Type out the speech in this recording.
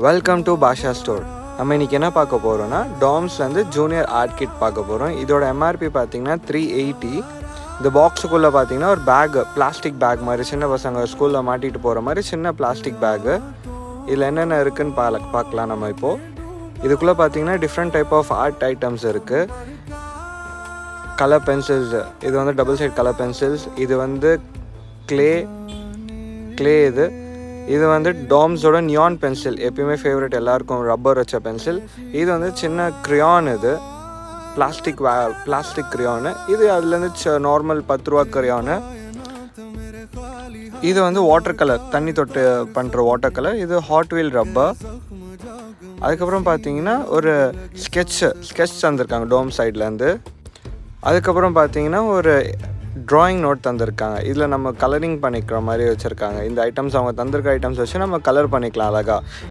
Welcome to Basha store. நம்ம இன்றைக்கி என்ன பார்க்க போகிறோன்னா டாம்ஸ்லேருந்து ஜூனியர் ஆர்ட் கிட் பார்க்க போகிறோம். இதோட எம்ஆர்பி பார்த்தீங்கன்னா 380. இந்த பாக்ஸுக்குள்ளே பார்த்தீங்கன்னா ஒரு பேக்கு, பிளாஸ்டிக் பேக் மாதிரி, சின்ன பசங்க ஸ்கூலில் மாட்டிகிட்டு போகிற மாதிரி சின்ன பிளாஸ்டிக் பேக்கு. இதில் என்னென்ன இருக்குதுன்னு பார்க்கலாம் நம்ம இப்போது. இதுக்குள்ளே பார்த்தீங்கன்னா different type of art items இருக்குது. கலர் பென்சில்ஸ், இது வந்து டபுள் சைட் கலர் பென்சில்ஸ். இது வந்து கிளே இது வந்து டாம்ஸோட நியான் பென்சில், எப்பயுமே ஃபேவரட் எல்லாருக்கும், ரப்பர் வச்ச பென்சில். இது வந்து சின்ன க்ரியான், இது பிளாஸ்டிக் க்ரியானு. இது அதுலேருந்து நார்மல் 10 ரூபா க்ரியானு. இது வந்து வாட்டர் கலர், தண்ணி தொட்டு பண்ணுற வாட்டர் கலர். இது ஹாட் வீல் ரப்பர். அதுக்கப்புறம் பார்த்தீங்கன்னா ஒரு ஸ்கெட்ச் தந்திருக்காங்க டோம் சைட்லேருந்து. அதுக்கப்புறம் பார்த்தீங்கன்னா ஒரு ட்ராயிங் நோட் தந்திருக்காங்க. இதில் நம்ம கலரிங் பண்ணிக்கிற மாதிரி வச்சுருக்காங்க. இந்த ஐட்டம்ஸ் அவங்க தந்திருக்க ஐட்டம்ஸ் வச்சு நம்ம கலர் பண்ணிக்கலாம் அழகாக.